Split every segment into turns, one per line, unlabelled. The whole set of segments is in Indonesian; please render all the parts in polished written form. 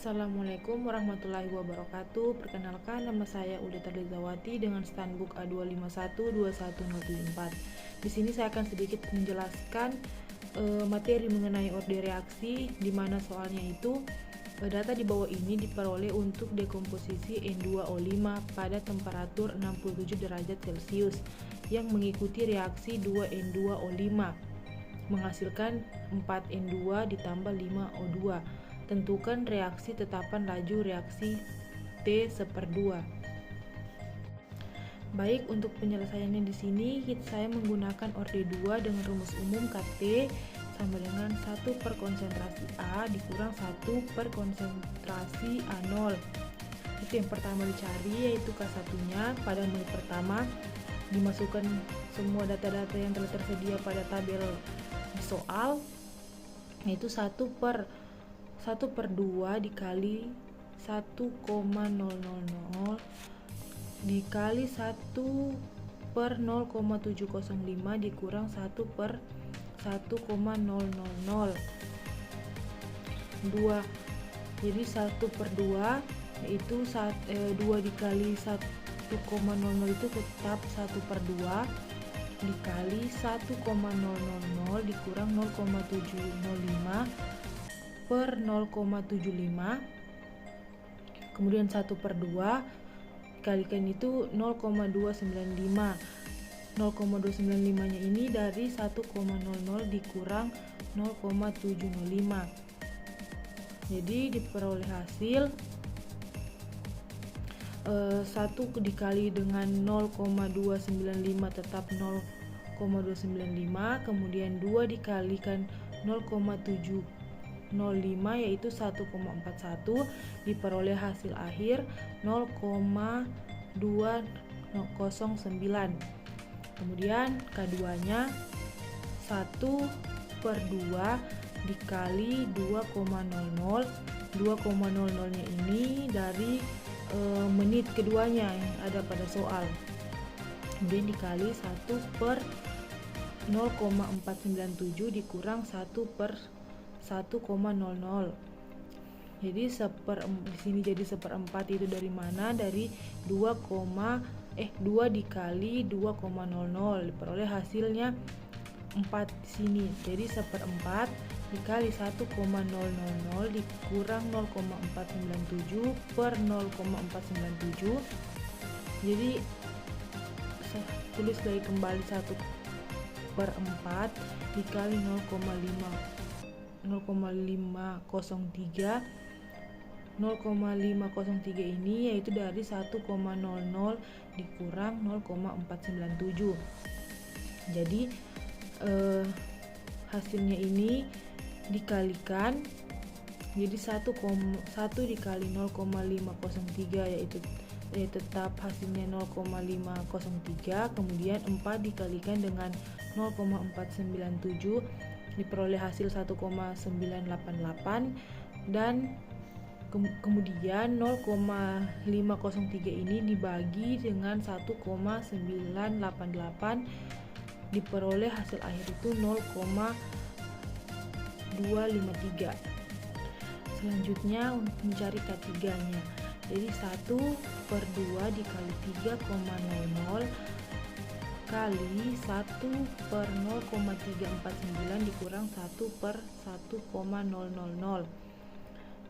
Assalamualaikum warahmatullahi wabarakatuh. Perkenalkan, nama saya Udeta Lizawati dengan standbook A2512174. Di sini saya akan sedikit menjelaskan materi mengenai orde reaksi, di mana soalnya itu data di bawah ini diperoleh untuk dekomposisi N2O5 pada temperatur 67 derajat Celcius yang mengikuti reaksi 2N2O5 menghasilkan 4N2 ditambah 5O2. Tentukan reaksi tetapan laju reaksi T/2. Baik, untuk penyelesaiannya di sini saya menggunakan orde 2 dengan rumus umum KT sama dengan 1 per konsentrasi A dikurang 1 per konsentrasi A0. Itu yang pertama dicari, yaitu K1-nya. Pada menit pertama dimasukkan semua data-data yang telah tersedia pada tabel di soal, yaitu 1 per 2 dikali 1,000 dikali 1 per 0,705 dikurang 1 per 1,000 2. Jadi 1 per 2 yaitu 2 dikali 1,00 itu tetap 1 per 2 dikali 1,000 dikurang 0,705 per 0,75, kemudian 1 per 2 dikalikan itu 0,295. 0,295 nya ini dari 1,00 dikurang 0,705. Jadi diperoleh hasil 1 dikali dengan 0,295 tetap 0,295, kemudian 2 dikalikan 0,705 yaitu 1,41, diperoleh hasil akhir 0,209. Kemudian K2-nya 1 per 2 dikali 2,00. 2,00-nya ini dari menit keduanya yang ada pada soal. Kemudian dikali 1 per 0,497 dikurang 1 per 1,00. Jadi di sini jadi 1/4 itu dari mana? Dari 2 dikali 2,00, diperoleh hasilnya 4 di sini. Jadi 1/4 dikali 1,000 dikurang 0,497 per 0,497. Jadi tulis lagi kembali 1/4 dikali 0,503. 0,503 ini yaitu dari 1,00 dikurang 0,497. Jadi hasilnya ini dikalikan, jadi 1 dikali 0,503 yaitu tetap hasilnya 0,503, kemudian 4 dikalikan dengan 0,497 diperoleh hasil 1,988, dan kemudian 0,503 ini dibagi dengan 1,988 diperoleh hasil akhir itu 0,253. Selanjutnya untuk mencari K3-nya, jadi 1 per 2 dikali 3,00 kali 1 per 0,349 dikurang 1 per 1,000.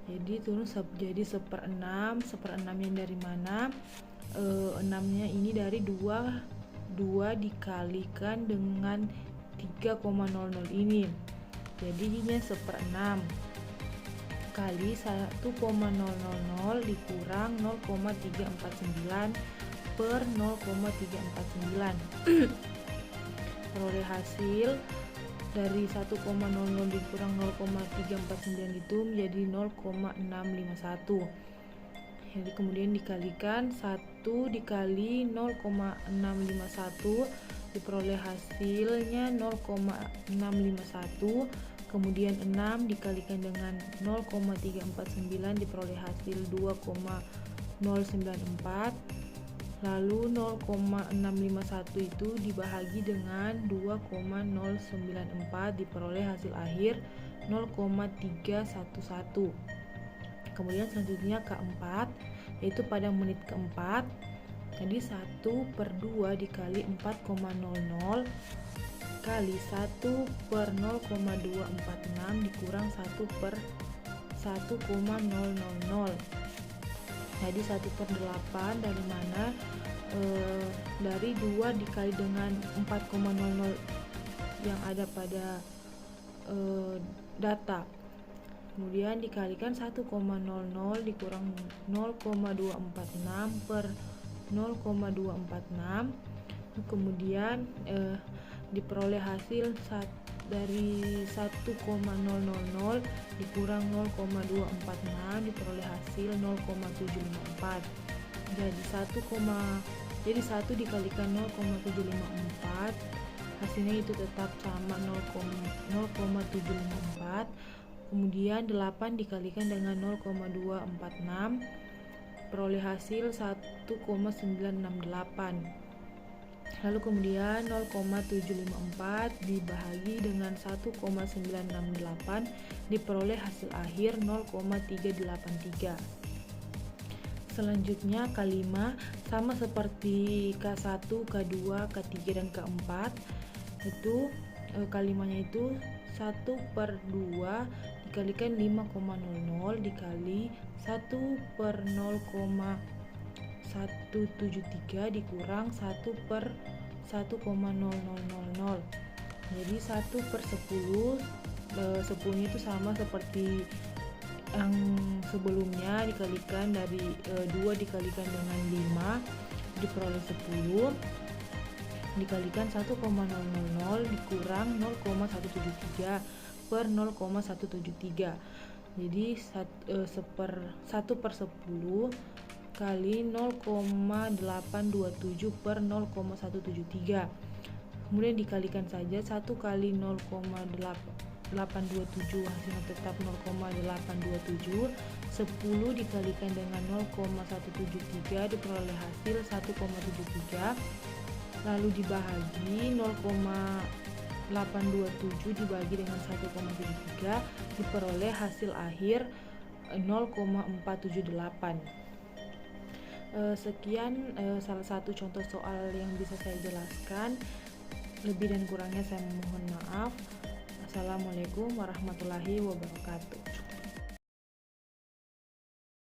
Jadi turun jadi 1/6. 1/6 yang dari mana? 6-nya ini dari 2 dikalikan dengan 3,00 ini, jadinya 1/6 kali 1,000 dikurang 0,349 per 0,349. Peroleh hasil dari 1,00 dikurang 0,349 itu menjadi 0,651. Jadi kemudian dikalikan 1 dikali 0,651 diperoleh hasilnya 0,651, kemudian 6 dikalikan dengan 0,349 diperoleh hasil 2,094, lalu 0,651 itu dibahagi dengan 2,094 diperoleh hasil akhir 0,311. Kemudian selanjutnya keempat, yaitu pada menit keempat. Jadi 1/2 dikali 4,00 kali 1/0,246 dikurang 1/1,000. Jadi 1/8 dari mana? Dari 2 dikali dengan 4,00 yang ada pada data. Kemudian dikalikan 1,00 dikurang 0,246 per 0,246. Kemudian diperoleh hasil dari 1,000 dikurang 0,246 diperoleh hasil 0,754. Jadi 1 dikalikan 0,754 hasilnya itu tetap sama 0,754. Kemudian 8 dikalikan dengan 0,246 peroleh hasil 1,968. Lalu kemudian 0,754 dibagi dengan 1,968 diperoleh hasil akhir 0,383. Selanjutnya K5 sama seperti K1, K2, K3 dan K4. Itu K5-nya itu 1/2 dikalikan 5,00 dikali 1/0,173 dikurang 1/1,0000. Jadi 1/10. 10-nya itu sama seperti yang sebelumnya, dikalikan dari 2 dikalikan dengan 5 diperoleh 10 dikalikan 1,000 dikurang 0,173 per 0,173. Jadi 1/10 kali 0,827 per 0,173. Kemudian dikalikan saja 1 kali 0,827 hasilnya tetap 0,827. 10 dikalikan dengan 0,173 diperoleh hasil 1,73. Lalu dibagi 0,827 dibagi dengan 1,73 diperoleh hasil akhir 0,478. Sekian salah satu contoh soal yang bisa saya jelaskan. Lebih dan kurangnya saya mohon maaf. Assalamualaikum warahmatullahi wabarakatuh.